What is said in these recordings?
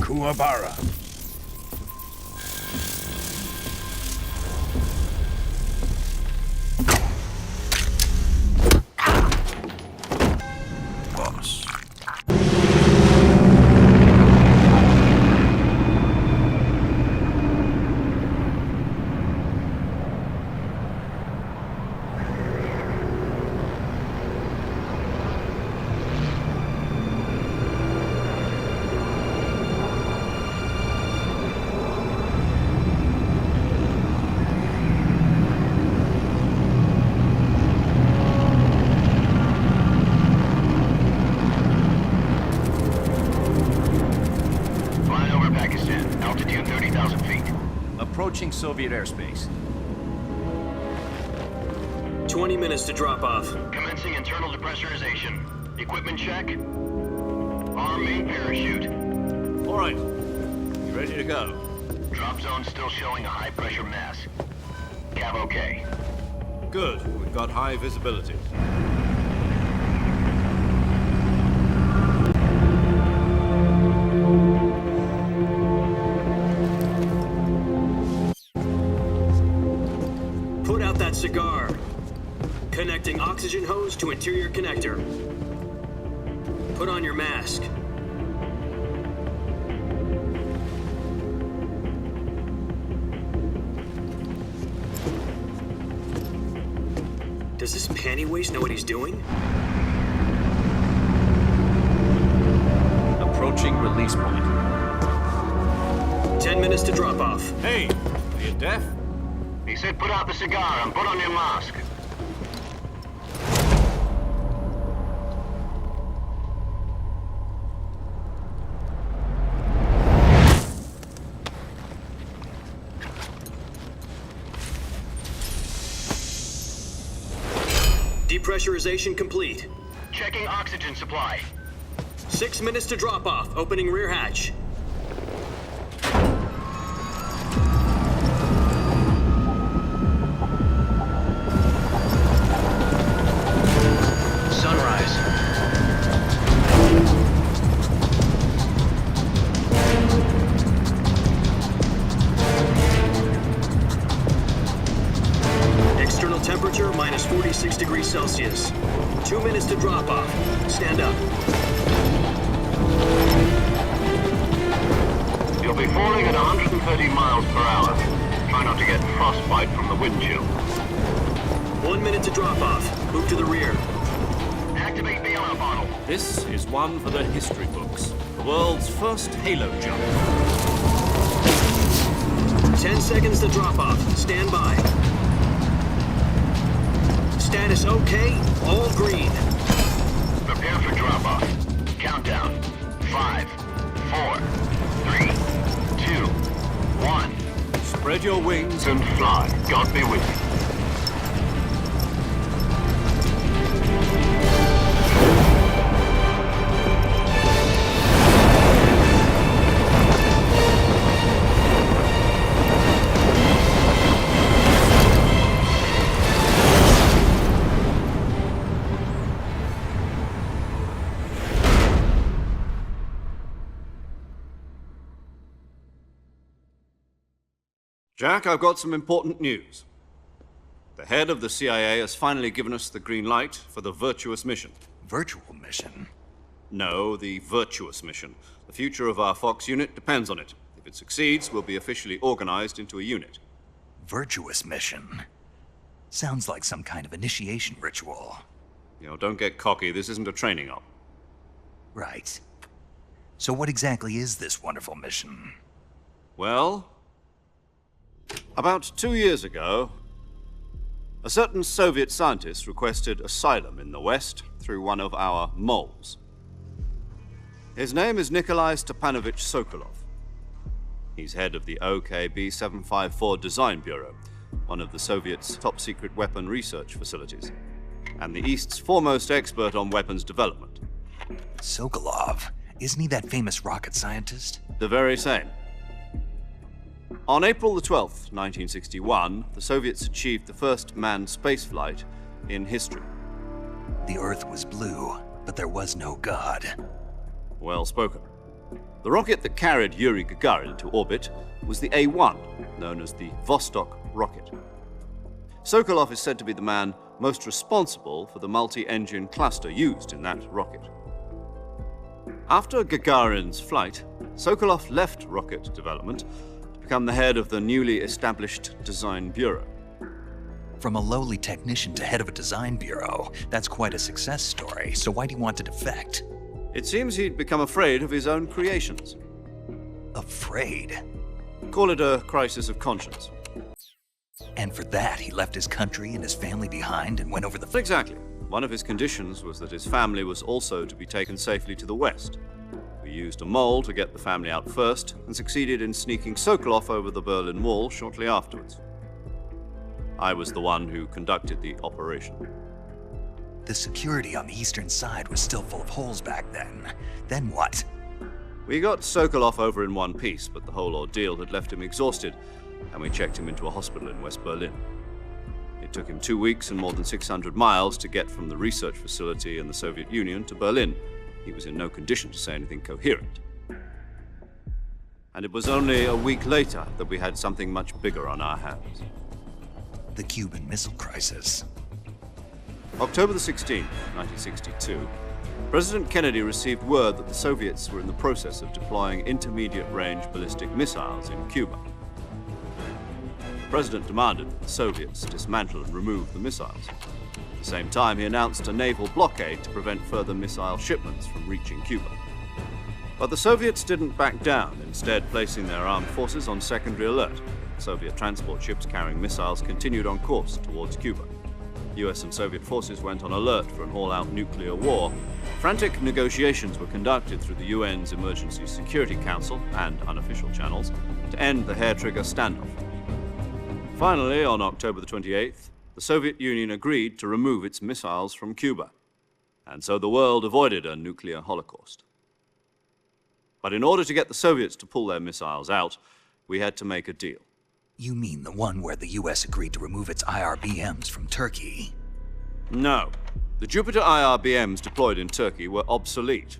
Kuwabara. Boss. Approaching Soviet airspace. 20 minutes to drop off. Commencing internal depressurization. Equipment check. Arm main parachute. All right. You ready to go? Drop zone still showing a high pressure mass. Cav okay. Good. We've got high visibility. Put out that cigar. Connecting oxygen hose to interior connector. Put on your mask. Does this panty waste know what he's doing? Approaching release point. 10 minutes to drop off. Hey, are you deaf? He said put out the cigar and put on your mask. Depressurization complete. Checking oxygen supply. 6 minutes to drop off. Opening rear hatch. Sunrise. External temperature minus 46 degrees Celsius. 2 minutes to drop off. Stand up. You'll be falling at 130 miles per hour. Try not to get frostbite from the wind chill. 1 minute to drop off. Move to the rear. Activate bailout bottle. This is one for the history books. The world's first halo jump. 10 seconds to drop off. Stand by. Status okay. All green. Prepare for drop-off. Countdown. 5, 4, 3, 2, 1. Spread your wings And fly. God be with you. Jack, I've got some important news. The head of the CIA has finally given us the green light for the virtuous mission. Virtual mission? No, the virtuous mission. The future of our Fox unit depends on it. If it succeeds, we'll be officially organized into a unit. Virtuous mission? Sounds like some kind of initiation ritual. You know, don't get cocky. This isn't a training op. Right. So what exactly is this wonderful mission? Well, about 2 years ago, a certain Soviet scientist requested asylum in the West through one of our moles. His name is Nikolai Stepanovich Sokolov. He's head of the OKB 754 Design Bureau, one of the Soviets' top-secret weapon research facilities, and the East's foremost expert on weapons development. Sokolov? Isn't he that famous rocket scientist? The very same. On April the 12th, 1961, the Soviets achieved the first manned spaceflight in history. The Earth was blue, but there was no God. Well spoken. The rocket that carried Yuri Gagarin to orbit was the A-1, known as the Vostok rocket. Sokolov is said to be the man most responsible for the multi-engine cluster used in that rocket. After Gagarin's flight, Sokolov left rocket development to become the head of the newly established Design Bureau. From a lowly technician to head of a design bureau, that's quite a success story, so why'd he want to defect? It seems he'd become afraid of his own creations. Afraid? Call it a crisis of conscience. And for that, he left his country and his family behind and went over the... Exactly. One of his conditions was that his family was also to be taken safely to the west. We used a mole to get the family out first and succeeded in sneaking Sokolov over the Berlin Wall shortly afterwards. I was the one who conducted the operation. The security on the eastern side was still full of holes back then. Then what? We got Sokolov over in one piece, but the whole ordeal had left him exhausted, and we checked him into a hospital in West Berlin. It took him 2 weeks and more than 600 miles to get from the research facility in the Soviet Union to Berlin. He was in no condition to say anything coherent. And it was only a week later that we had something much bigger on our hands. The Cuban Missile Crisis. October the 16th, 1962, President Kennedy received word that the Soviets were in the process of deploying intermediate-range ballistic missiles in Cuba. The President demanded that the Soviets dismantle and remove the missiles. At the same time, he announced a naval blockade to prevent further missile shipments from reaching Cuba. But the Soviets didn't back down, instead placing their armed forces on secondary alert. Soviet transport ships carrying missiles continued on course towards Cuba. US and Soviet forces went on alert for an all-out nuclear war. Frantic negotiations were conducted through the UN's Emergency Security Council and unofficial channels to end the hair-trigger standoff. Finally, on October the 28th, the Soviet Union agreed to remove its missiles from Cuba, and so the world avoided a nuclear holocaust. But in order to get the Soviets to pull their missiles out, we had to make a deal. You mean the one where the US agreed to remove its IRBMs from Turkey? No. The Jupiter IRBMs deployed in Turkey were obsolete,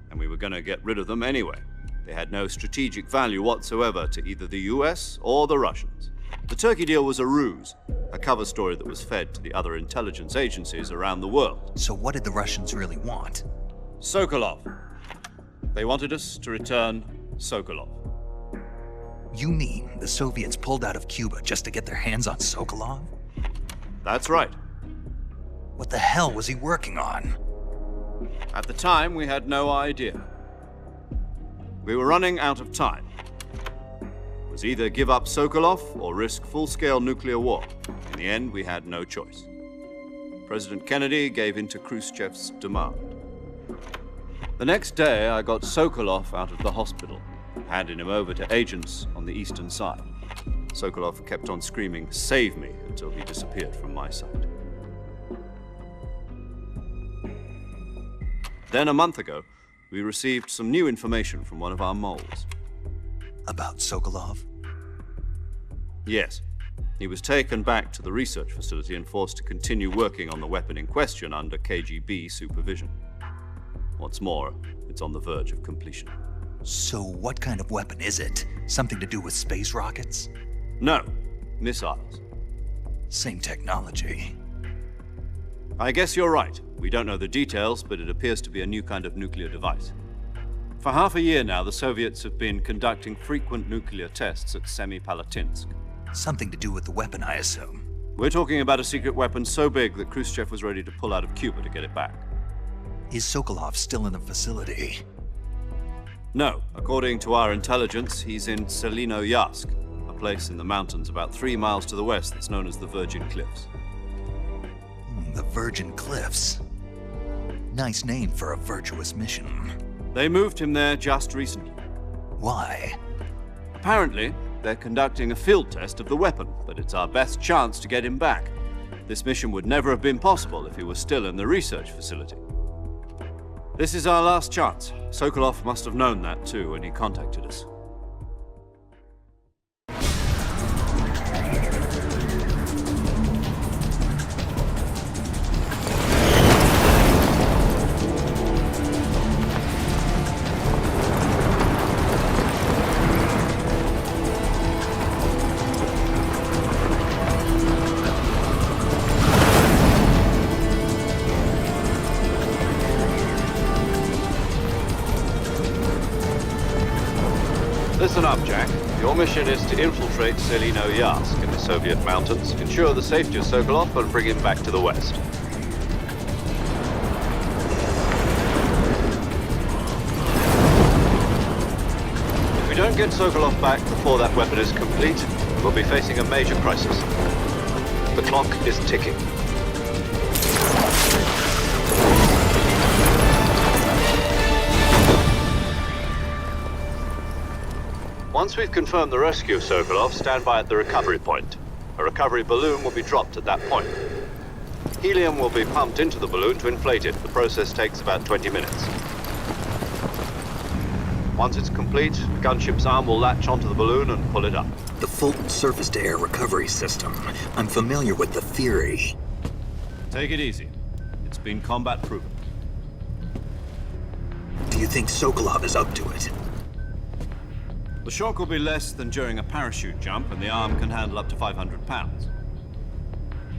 and we were going to get rid of them anyway. They had no strategic value whatsoever to either the US or the Russians. The Turkey deal was a ruse, a cover story that was fed to the other intelligence agencies around the world. So what did the Russians really want? Sokolov. They wanted us to return Sokolov. You mean the Soviets pulled out of Cuba just to get their hands on Sokolov? That's right. What the hell was he working on? At the time, we had no idea. We were running out of time. It was either give up Sokolov or risk full-scale nuclear war. In the end, we had no choice. President Kennedy gave in to Khrushchev's demand. The next day, I got Sokolov out of the hospital, handing him over to agents on the eastern side. Sokolov kept on screaming, "Save me," until he disappeared from my sight. Then a month ago, we received some new information from one of our moles. About Sokolov? Yes. He was taken back to the research facility and forced to continue working on the weapon in question under KGB supervision. What's more, it's on the verge of completion. So what kind of weapon is it? Something to do with space rockets? No, missiles. Same technology. I guess you're right. We don't know the details, but it appears to be a new kind of nuclear device. For half a year now, the Soviets have been conducting frequent nuclear tests at Semipalatinsk. Something to do with the weapon, I assume. We're talking about a secret weapon so big that Khrushchev was ready to pull out of Cuba to get it back. Is Sokolov still in the facility? No. According to our intelligence, he's in Selinoyarsk, a place in the mountains about 3 miles to the west that's known as the Virgin Cliffs. The Virgin Cliffs. Nice name for a virtuous mission. They moved him there just recently. Why? Apparently, they're conducting a field test of the weapon, but it's our best chance to get him back. This mission would never have been possible if he was still in the research facility. This is our last chance. Sokolov must have known that too when he contacted us. Listen up, Jack. Your mission is to infiltrate Selino Yask in the Soviet mountains, ensure the safety of Sokolov, and bring him back to the West. If we don't get Sokolov back before that weapon is complete, we'll be facing a major crisis. The clock is ticking. Once we've confirmed the rescue of Sokolov, stand by at the recovery point. A recovery balloon will be dropped at that point. Helium will be pumped into the balloon to inflate it. The process takes about 20 minutes. Once it's complete, the gunship's arm will latch onto the balloon and pull it up. The Fulton surface-to-air recovery system. I'm familiar with the theory. Take it easy. It's been combat proven. Do you think Sokolov is up to it? The shock will be less than during a parachute jump, and the arm can handle up to 500 pounds.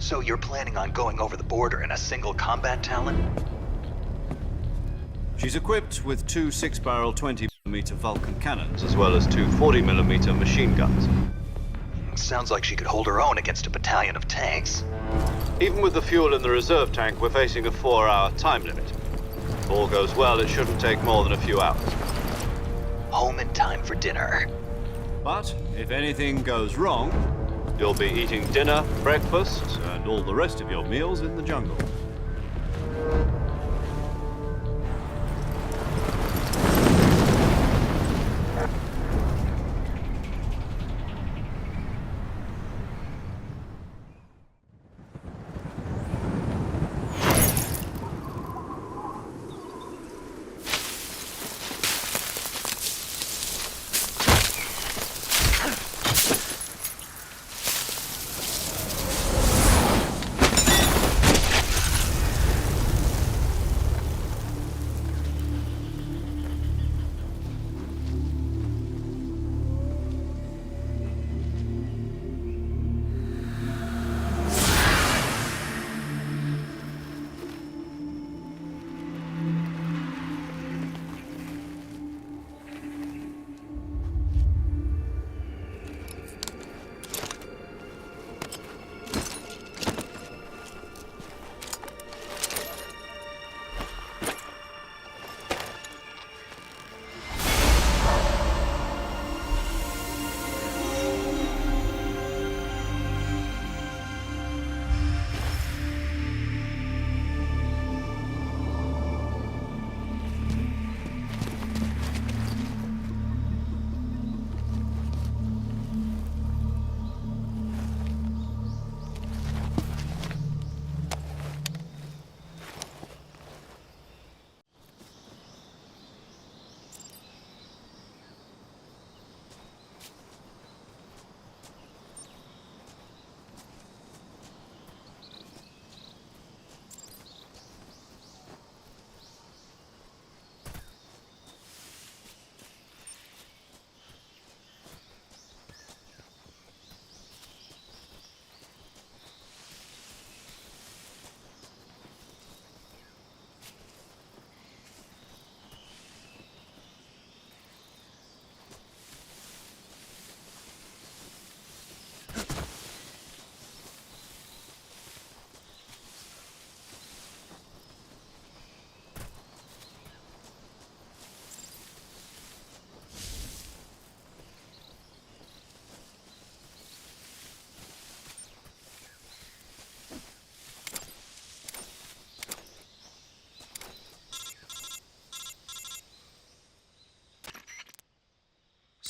So you're planning on going over the border in a single combat Talon? She's equipped with two 6-barrel 20mm Vulcan cannons, as well as two 40mm machine guns. Sounds like she could hold her own against a battalion of tanks. Even with the fuel in the reserve tank, we're facing a 4-hour time limit. If all goes well, it shouldn't take more than a few hours. Home in time for dinner. But if anything goes wrong, you'll be eating dinner, breakfast, and all the rest of your meals in the jungle.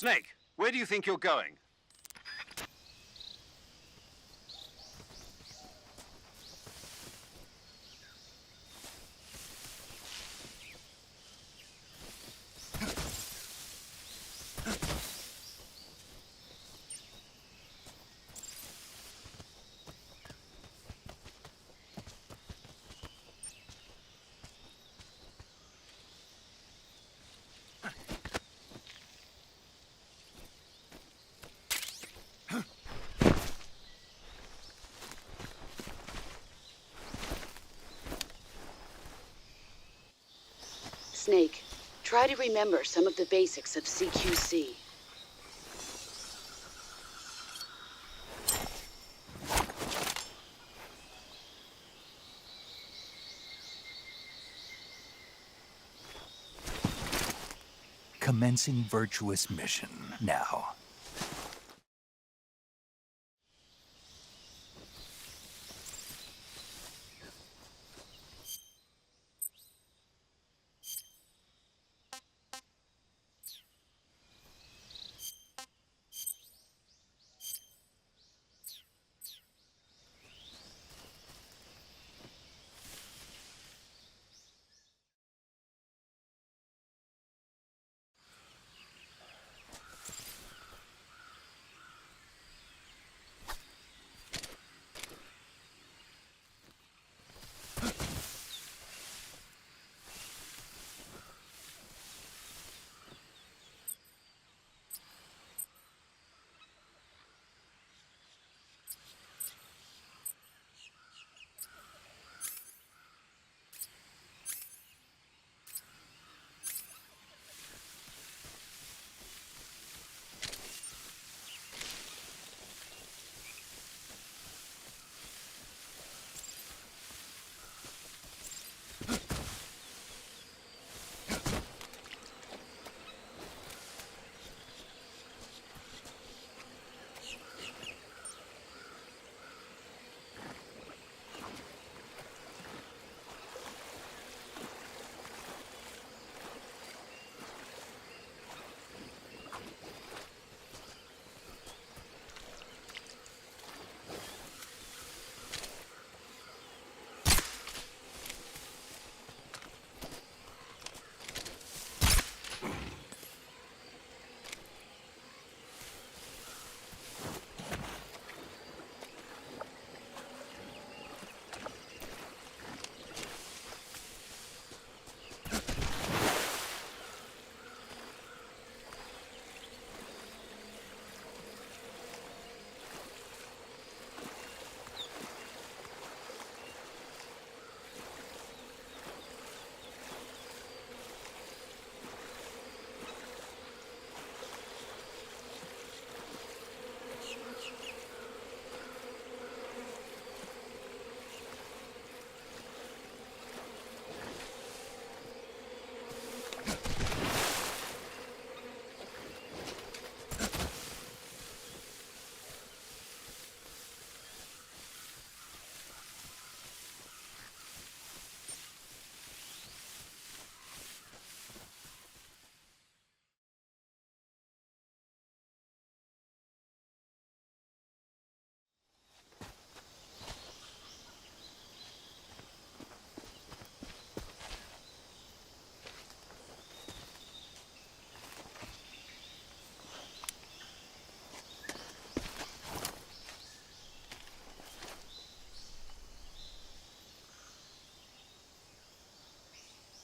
Snake, where do you think you're going? Snake, try to remember some of the basics of CQC. Commencing virtuous mission now.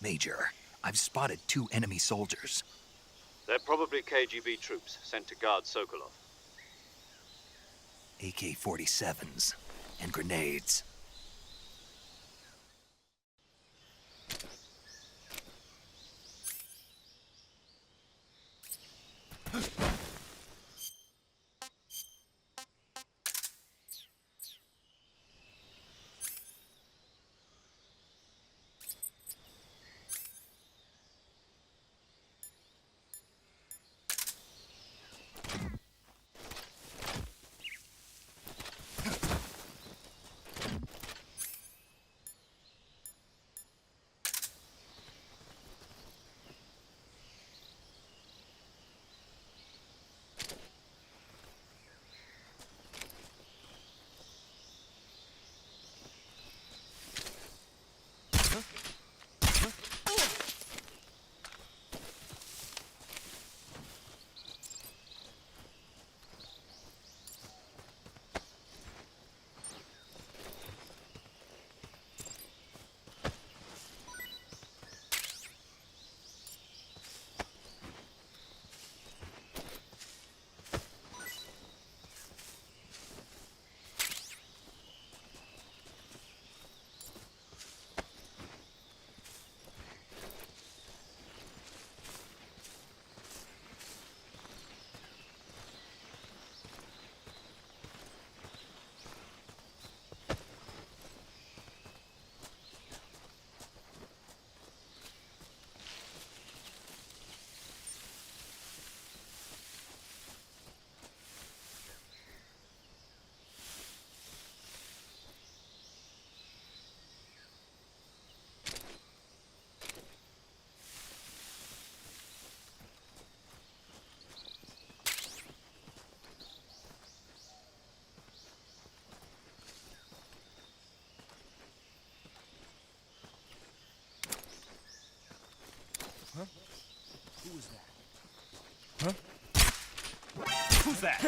Major, I've spotted 2 enemy soldiers. They're probably KGB troops sent to guard Sokolov. AK-47s and grenades. Who's that?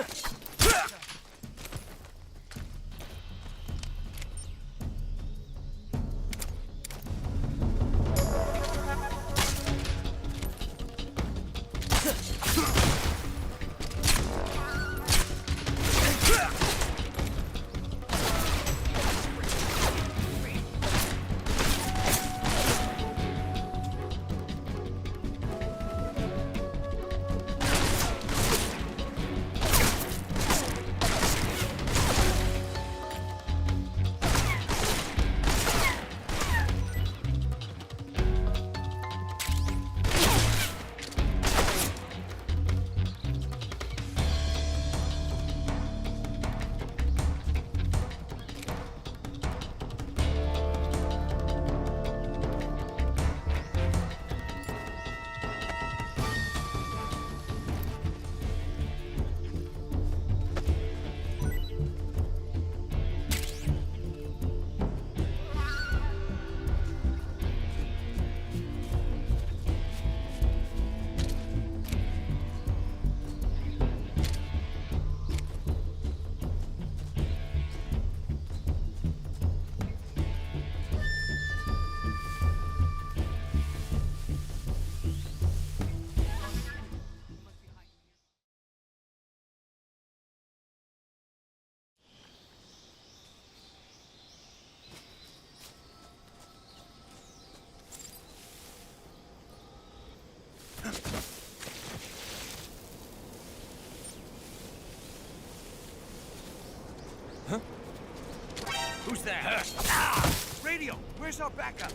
Who's that? Ah! Radio, where's our backup?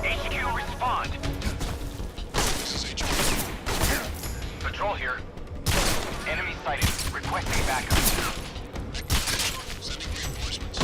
HQ, respond. This is HQ. Patrol here. Enemy sighted. Requesting backup. Sending reinforcements.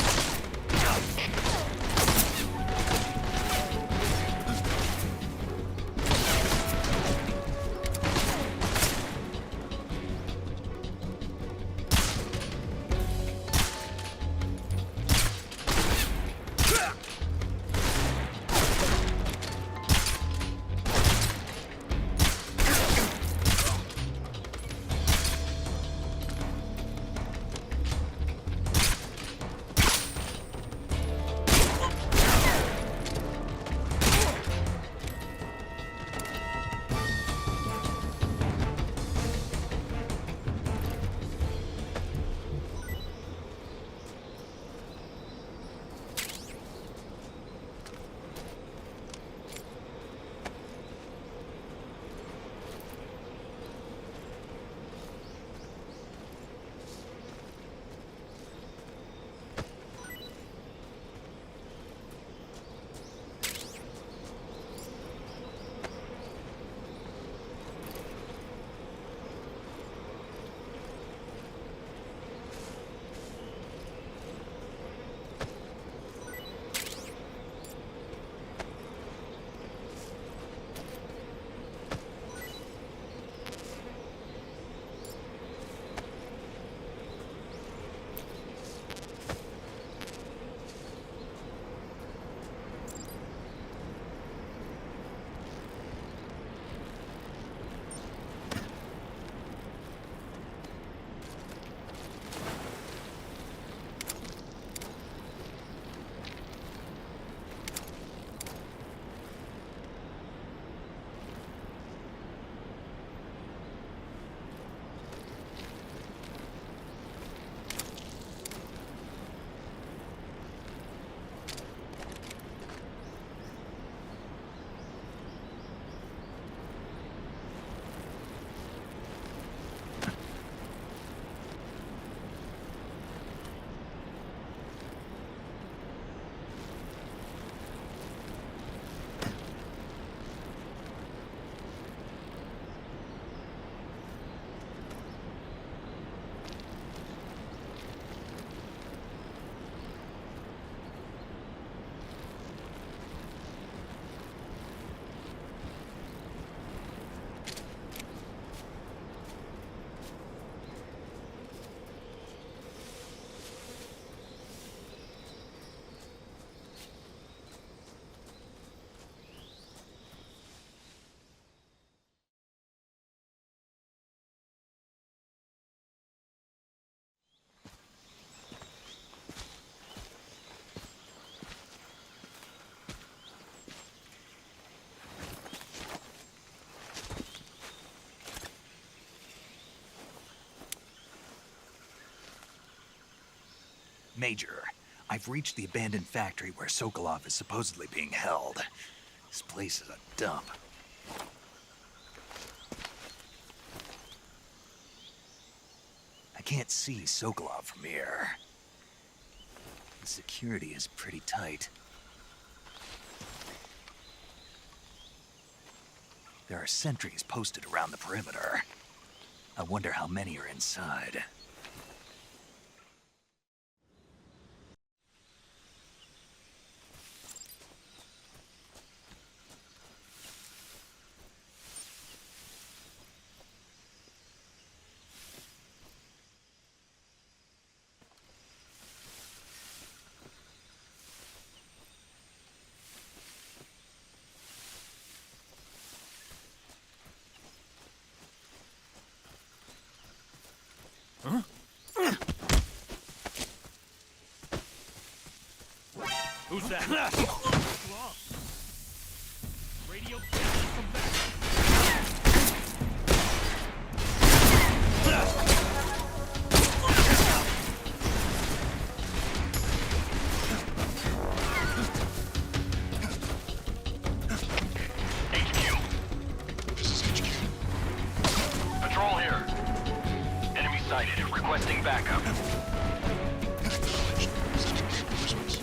Major, I've reached the abandoned factory where Sokolov is supposedly being held. This place is a dump. I can't see Sokolov from here. The security is pretty tight. There are sentries posted around the perimeter. I wonder how many are inside. Who's that? Radio, come back. HQ. This is HQ. Patrol here. Enemy sighted. Requesting backup. Acknowledged. Sending reinforcements.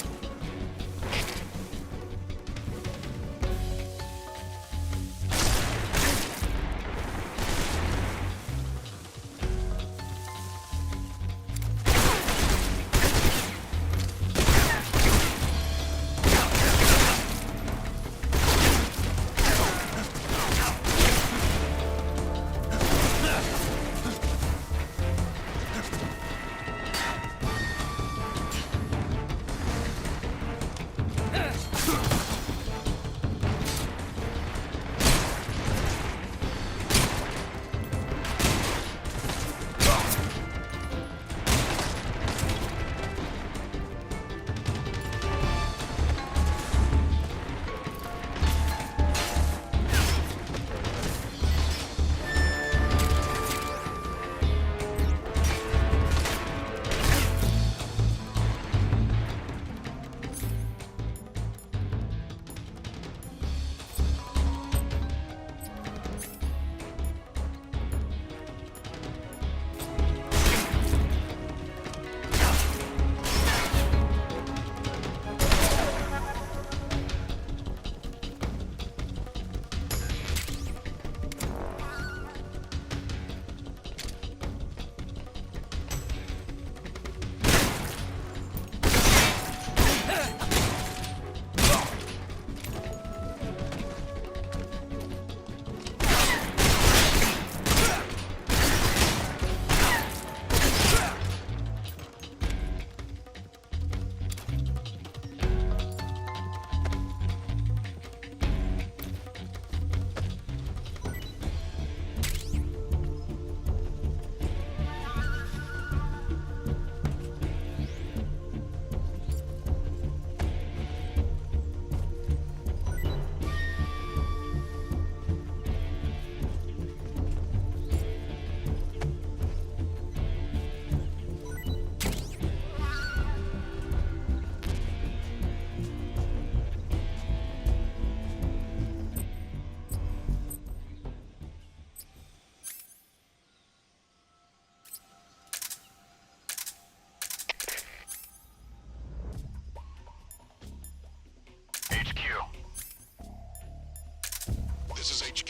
This is HQ.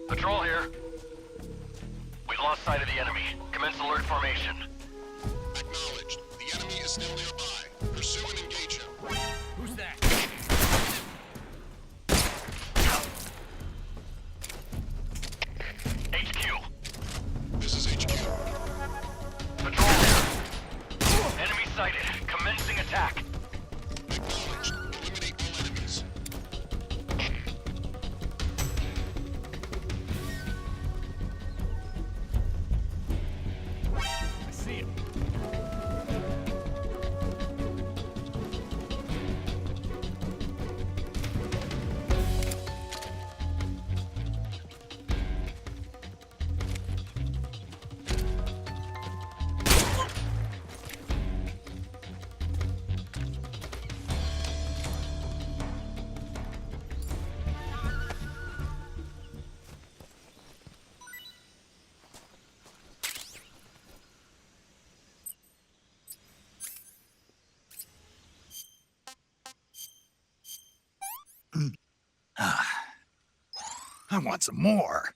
Patrol here. We lost sight of the enemy. Commence alert formation. Acknowledged. The enemy is still nearby. Pursue and engage him. Who's that? HQ. This is HQ. Patrol here. Enemy sighted. Commencing attack. Acknowledged. Eliminate all enemies. I see him. I want some more.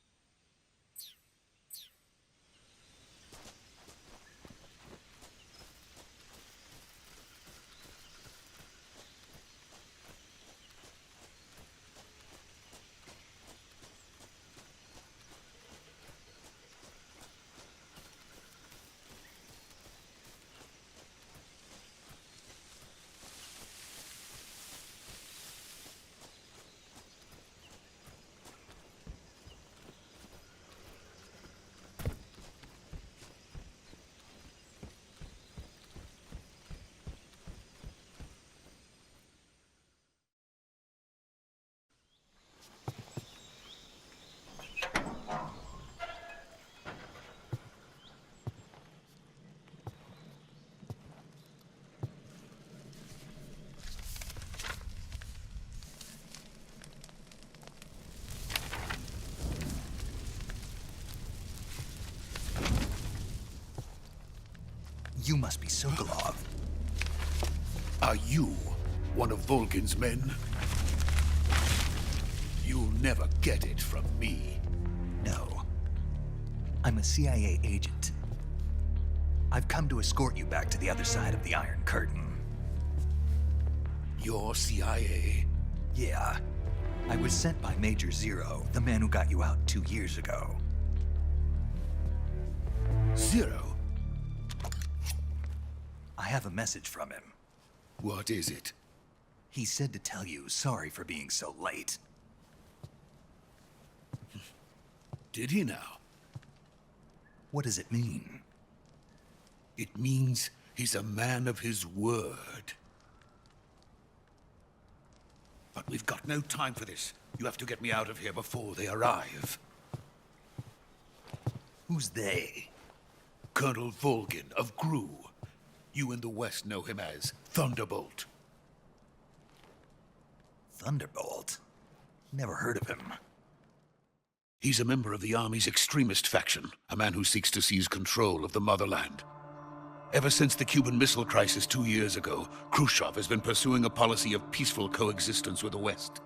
You must be Sokolov. Are you one of Volgin's men? You'll never get it from me. No. I'm a CIA agent. I've come to escort you back to the other side of the Iron Curtain. You're CIA? Yeah. I was sent by Major Zero, the man who got you out 2 years ago. Zero? I have a message from him. What is it? He said to tell you sorry for being so late. Did he now? What does it mean? It means he's a man of his word. But we've got no time for this. You have to get me out of here before they arrive. Who's they? Colonel Volgin of GRU. You in the West know him as Thunderbolt. Thunderbolt? Never heard of him. He's a member of the Army's extremist faction, a man who seeks to seize control of the motherland. Ever since the Cuban Missile Crisis 2 years ago, Khrushchev has been pursuing a policy of peaceful coexistence with the West.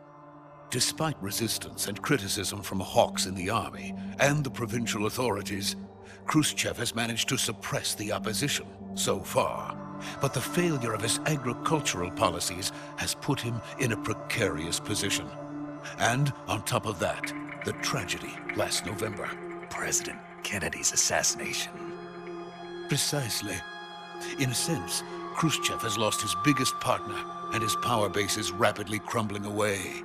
Despite resistance and criticism from hawks in the army and the provincial authorities, Khrushchev has managed to suppress the opposition so far. But the failure of his agricultural policies has put him in a precarious position. And on top of that, the tragedy last November. President Kennedy's assassination. Precisely. In a sense, Khrushchev has lost his biggest partner, and his power base is rapidly crumbling away.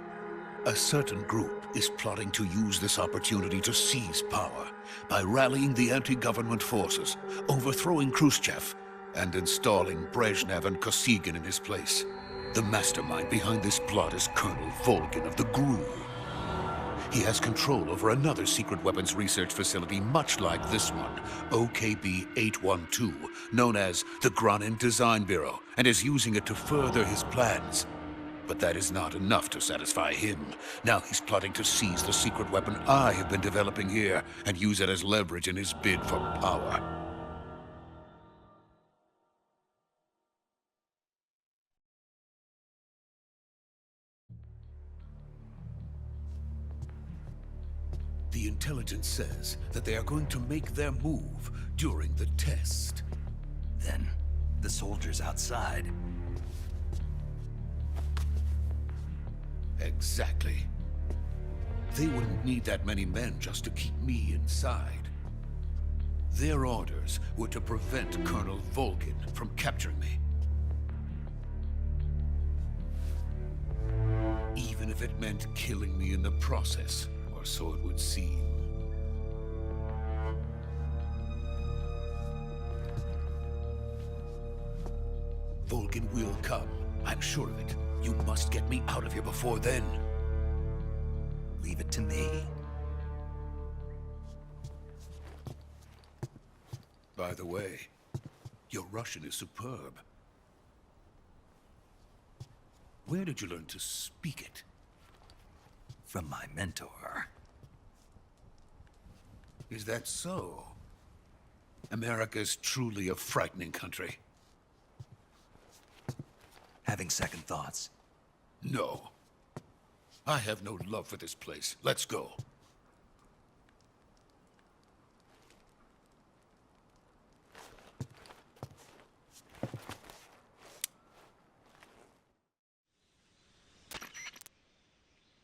A certain group is plotting to use this opportunity to seize power by rallying the anti-government forces, overthrowing Khrushchev, and installing Brezhnev and Kosygin in his place. The mastermind behind this plot is Colonel Volgin of the GRU. He has control over another secret weapons research facility much like this one, OKB-812, known as the Granin Design Bureau, and is using it to further his plans. But that is not enough to satisfy him. Now he's plotting to seize the secret weapon I have been developing here and use it as leverage in his bid for power. The intelligence says that they are going to make their move during the test. Then, the soldiers outside. Exactly. They wouldn't need that many men just to keep me inside. Their orders were to prevent Colonel Volgin from capturing me. Even if it meant killing me in the process, or so it would seem. Volgin will come. I'm sure of it. You must get me out of here before then. Leave it to me. By the way, your Russian is superb. Where did you learn to speak it? From my mentor. Is that so? America's truly a frightening country. Having second thoughts? No. I have no love for this place. Let's go.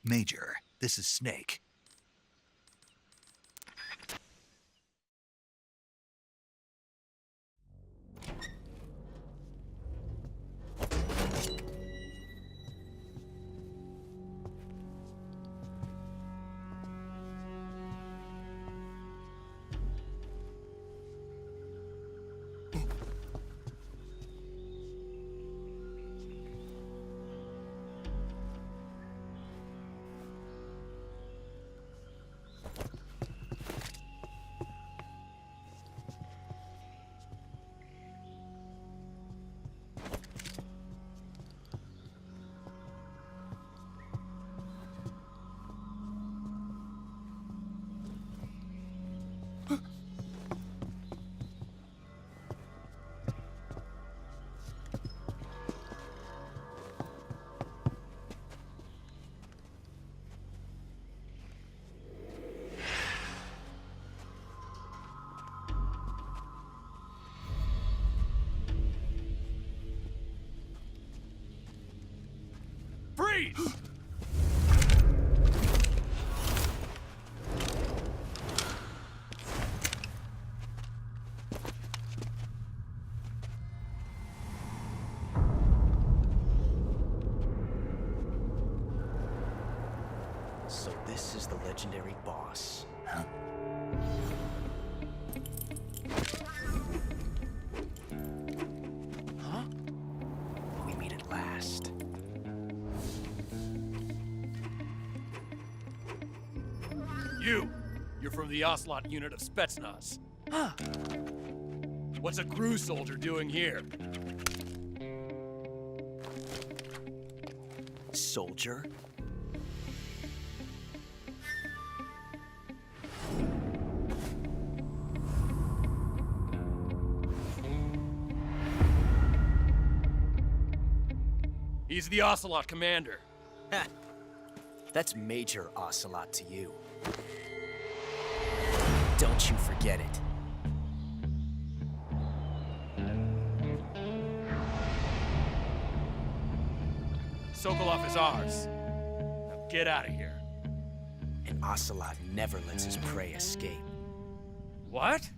Major, this is Snake. Freeze! So this is the legendary boss. Huh? Huh? We meet at last. You're from the Ocelot unit of Spetsnaz. Huh. What's a crew soldier doing here? Soldier? He's the Ocelot commander. Ha! That's Major Ocelot to you. Don't you forget it. Sokolov is ours. Now get out of here. And Ocelot never lets his prey escape. What?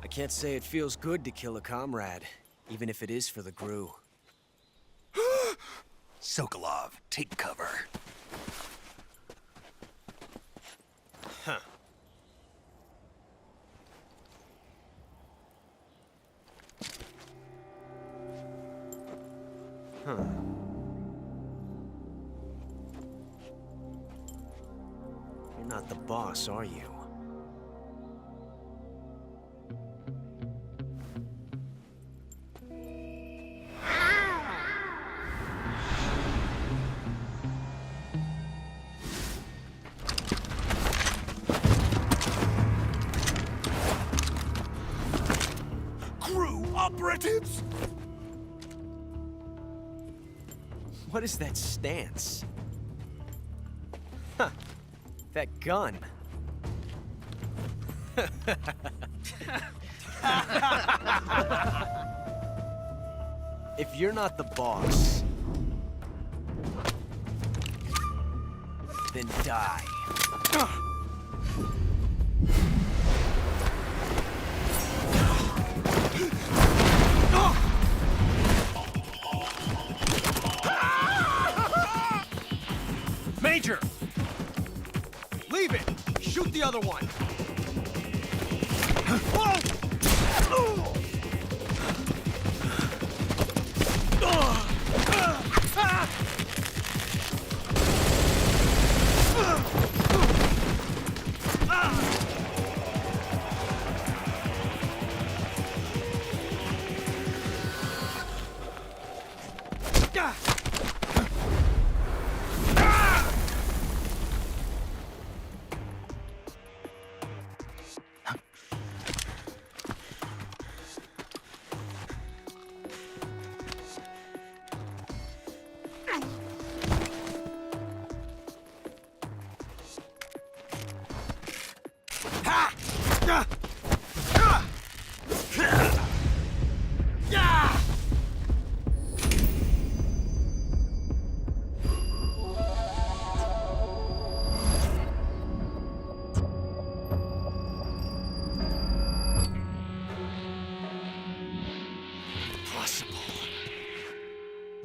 I can't say it feels good to kill a comrade, even if it is for the GRU. Sokolov, take cover. Huh. Huh. You're not the boss, are you? Operatives? What is that stance? Huh. That gun. If you're not the boss, then die. Major! Leave it! Shoot the other one!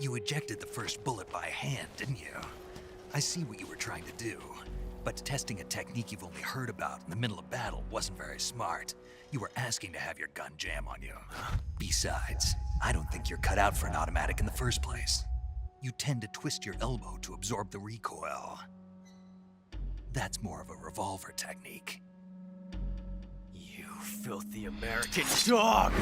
You ejected the first bullet by hand, didn't you? I see what you were trying to do. But testing a technique you've only heard about in the middle of battle wasn't very smart. You were asking to have your gun jam on you. Besides, I don't think you're cut out for an automatic in the first place. You tend to twist your elbow to absorb the recoil. That's more of a revolver technique. You filthy American dog!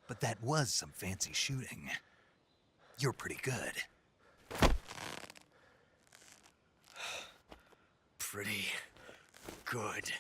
But that was some fancy shooting. You're pretty good. Pretty good.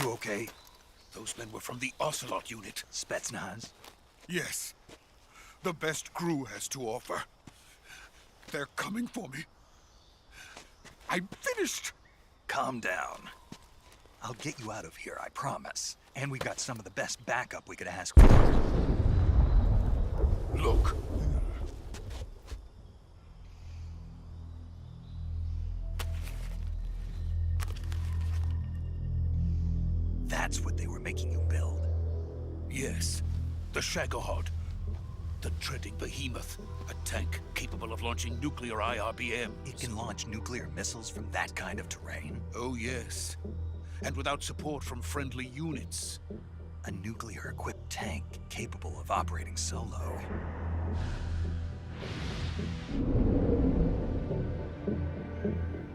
You okay? Those men were from the Ocelot unit. Spetsnaz? Yes. The best crew has to offer. They're coming for me. I'm finished. Calm down. I'll get you out of here, I promise. And we've got some of the best backup we could ask for. Look. That's what they were making you build? Yes. The Shagohod. The treading behemoth. A tank capable of launching nuclear IRBMs. It can launch nuclear missiles from that kind of terrain? Oh, yes. And without support from friendly units. A nuclear-equipped tank capable of operating solo.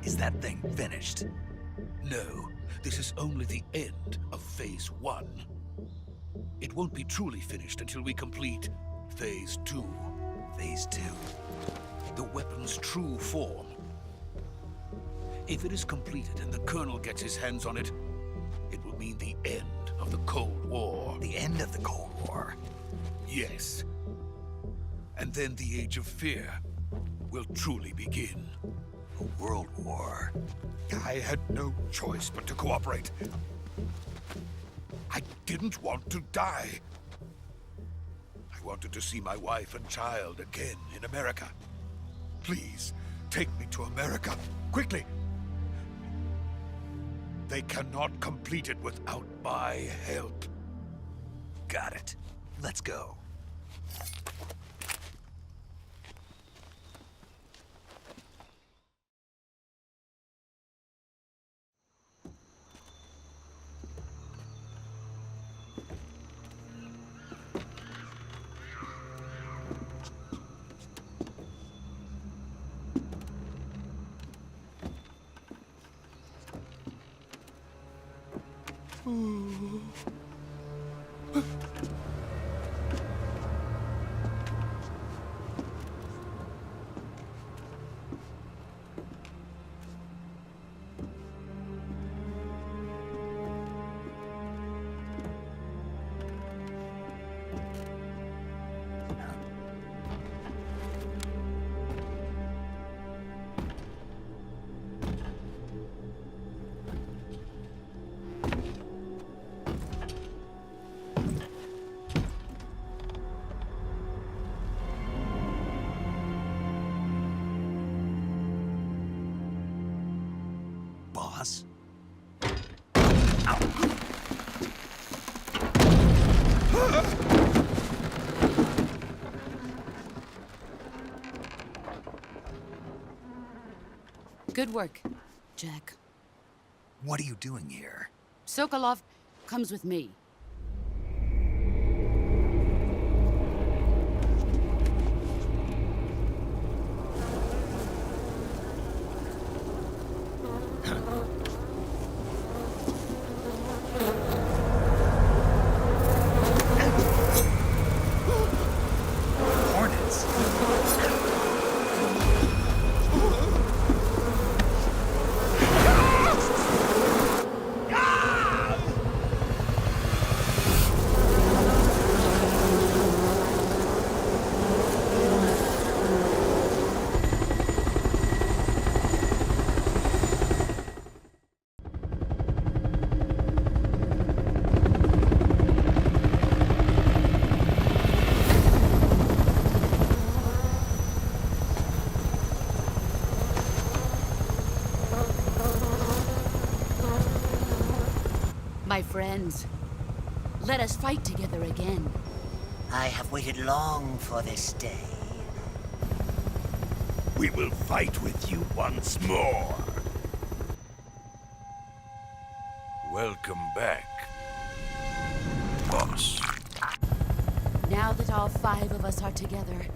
Is that thing finished? No. This is only the end of Phase 1. It won't be truly finished until we complete Phase 2. Phase 2? The weapon's true form. If it is completed and the Colonel gets his hands on it, it will mean the end of the Cold War. War. The end of the Cold War. Yes. And then the Age of Fear will truly begin. A world war. I had no choice but to cooperate. I didn't want to die. I wanted to see my wife and child again in America. Please, take me to America, quickly. They cannot complete it without my help. Got it. Let's go. Boss? Good work, Jack. What are you doing here? Sokolov comes with me. Hornets. My friends, let us fight together again. I have waited long for this day. We will fight with you once more. Welcome back, boss. Now that all 5 of us are together,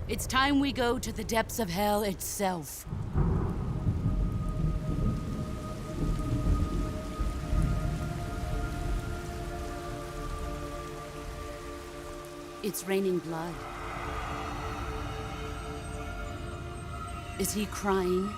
it's time we go to the depths of hell itself. It's raining blood. Is he crying?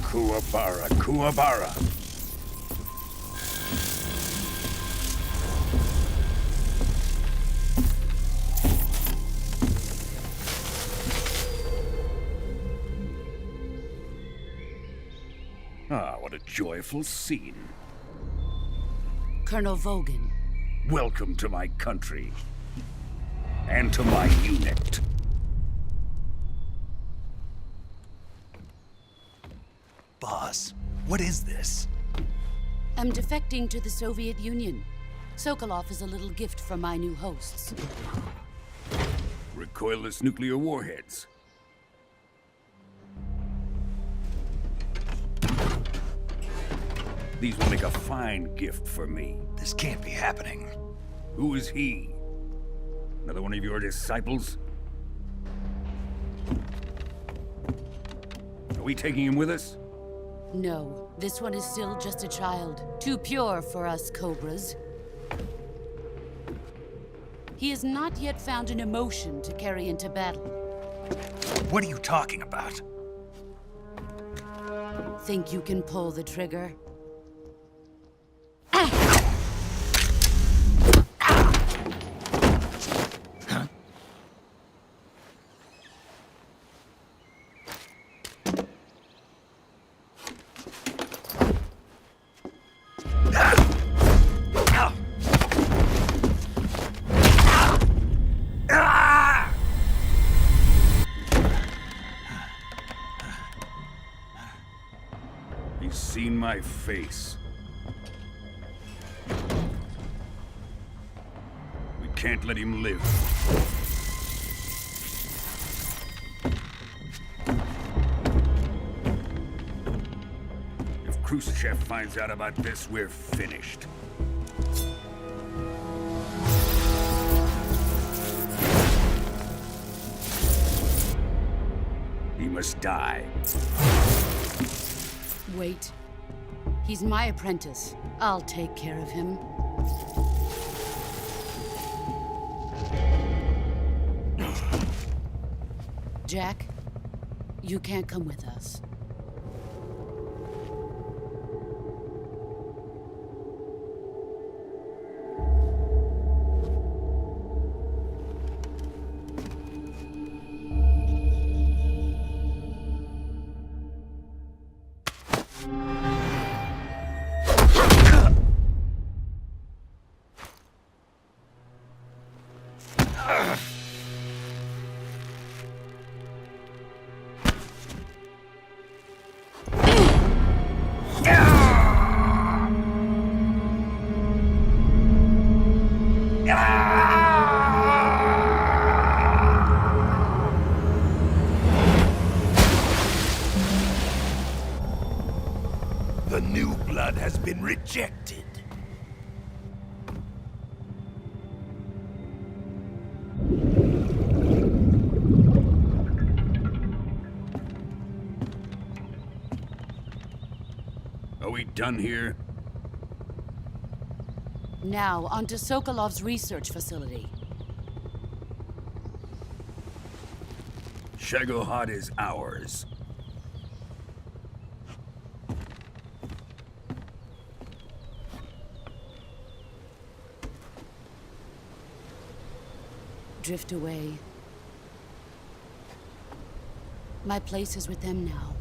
Kuwabara, Kuwabara. Ah, what a joyful scene. Colonel Vogan. Welcome to my country. And to my unit. Boss, what is this? I'm defecting to the Soviet Union. Sokolov is a little gift from my new hosts. Recoilless nuclear warheads. These will make a fine gift for me. This can't be happening. Who is he? Another one of your disciples? we taking him with us? No, this one is still just a child. Too pure for us Cobras. He has not yet found an emotion to carry into battle. What are you talking about? Think you can pull the trigger? He's seen my face. We can't let him live. If Khrushchev finds out about this, we're finished. He must die. Wait. He's my apprentice. I'll take care of him. Jack, you can't come with us. The new blood has been rejected. Are we done here? Now, onto Sokolov's research facility. Shagohod is ours. Drift away. My place is with them now.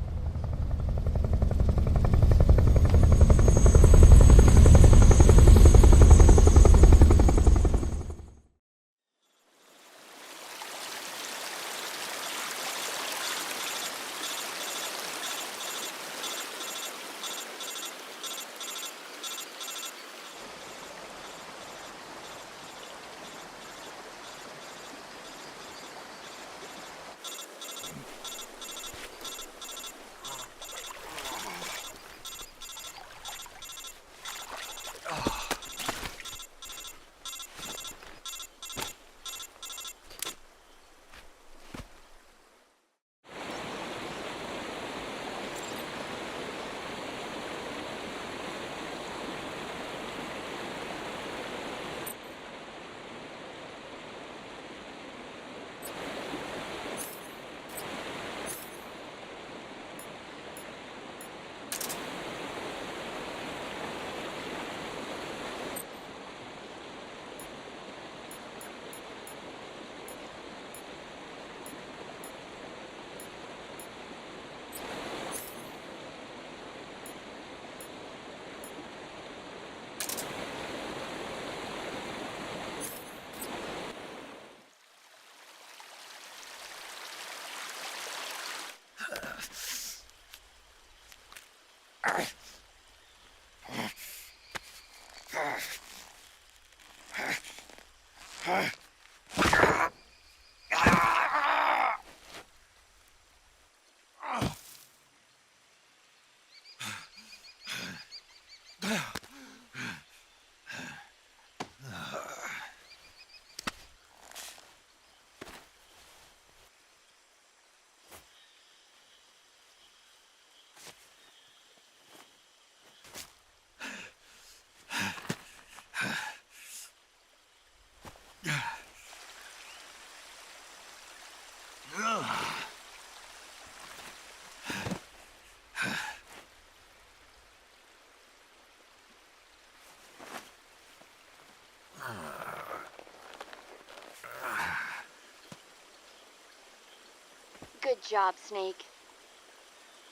Good job, Snake.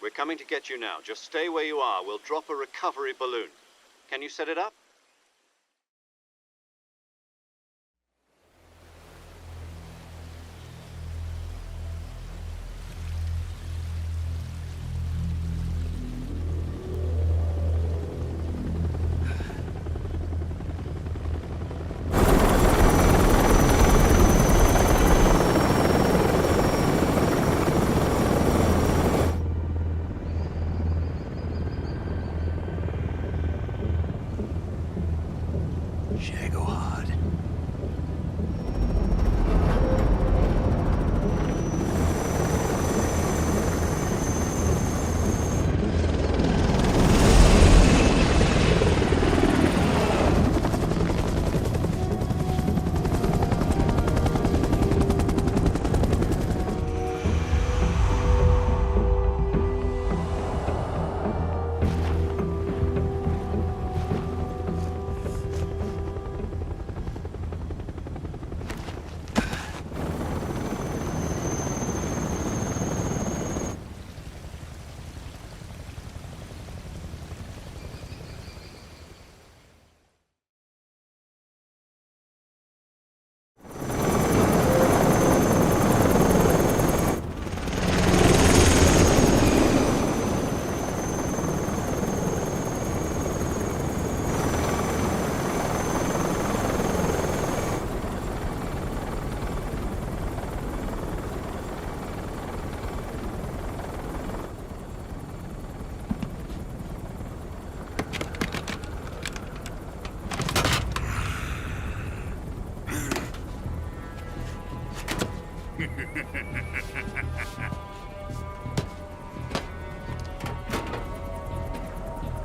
We're coming to get you now. Just stay where you are. We'll drop a recovery balloon. Can you set it up?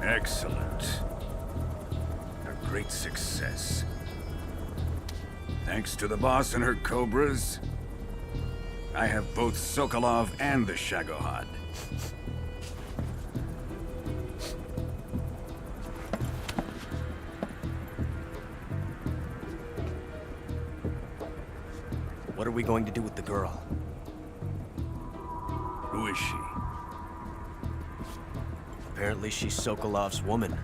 Excellent. A great success. Thanks to the boss and her cobras, I have both Sokolov and the Shagohod. What are we going to do with the girl? Who is she? Apparently she's Sokolov's woman.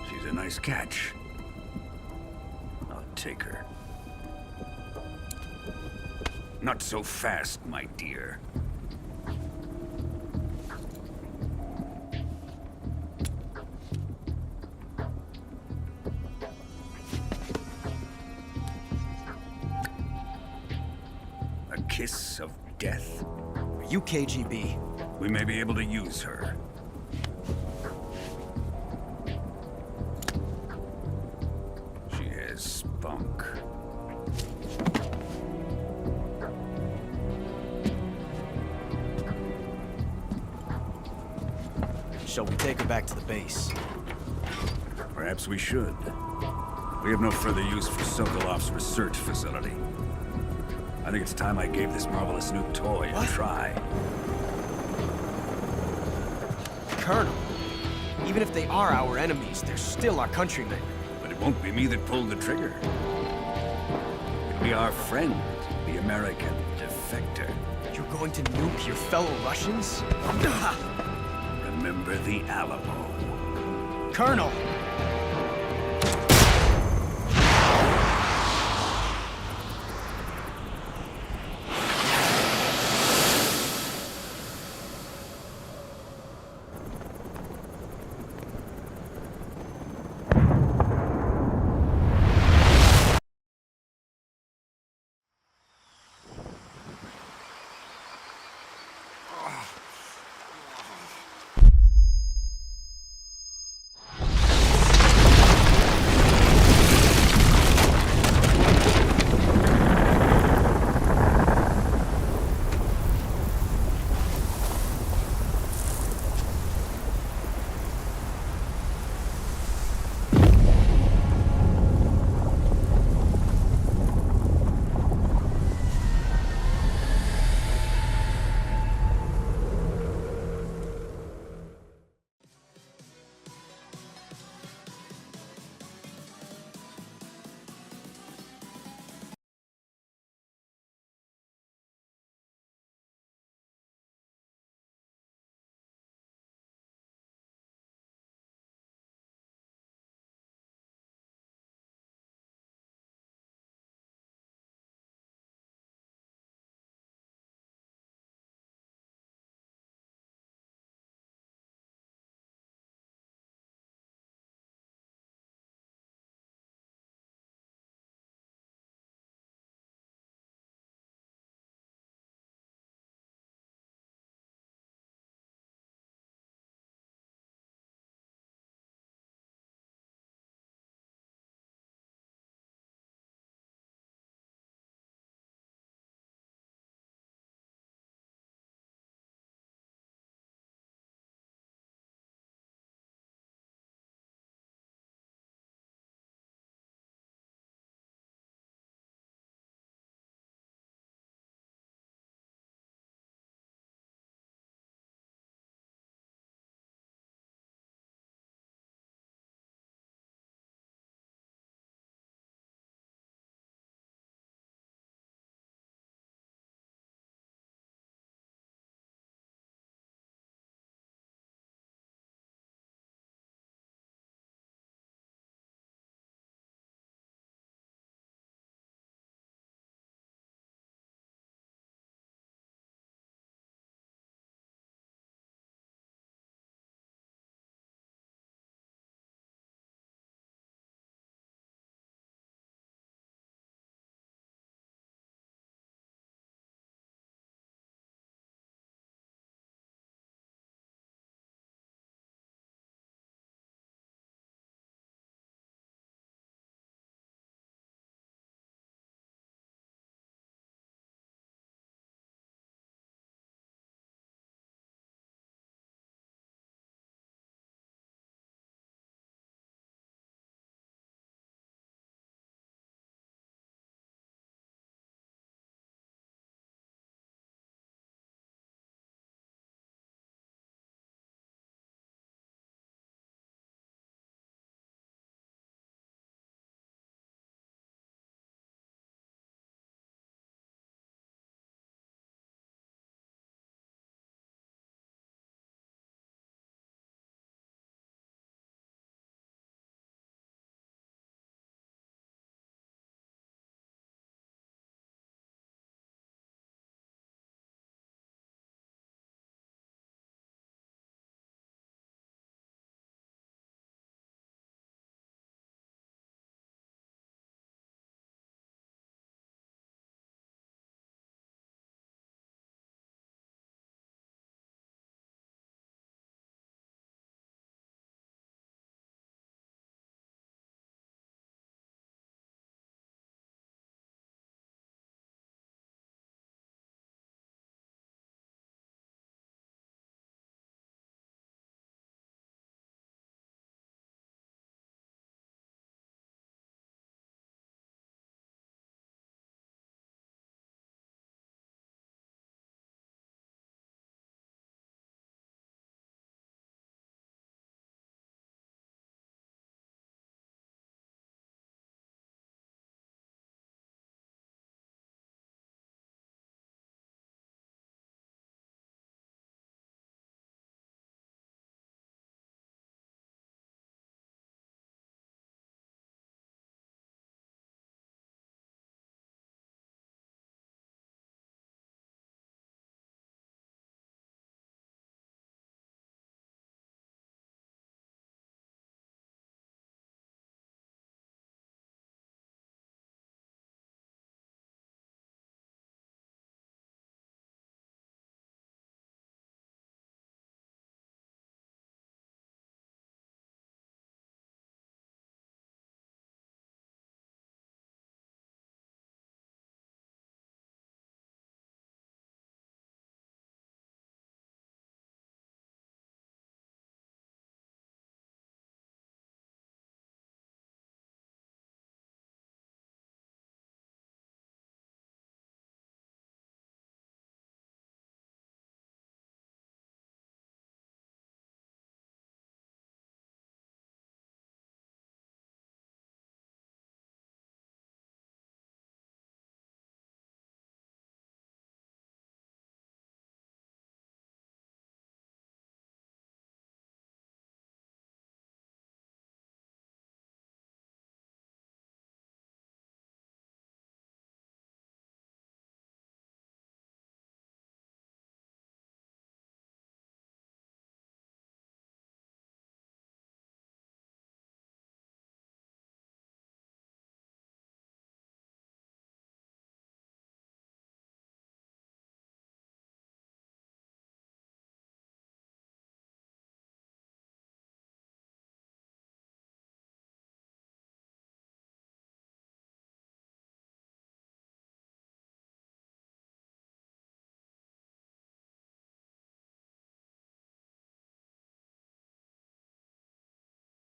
She's a nice catch. I'll take her. Not so fast, my dear. A kiss of death? Are you KGB? We may be able to use her. She has spunk. Shall we take her back to the base? Perhaps we should. We have no further use for Sokolov's research facility. I think it's time I gave this marvelous new toy a try. Colonel, even if they are our enemies, they're still our countrymen. But it won't be me that pulled the trigger. It'll be our friend, the American defector. You're going to nuke your fellow Russians? Remember the Alamo. Colonel!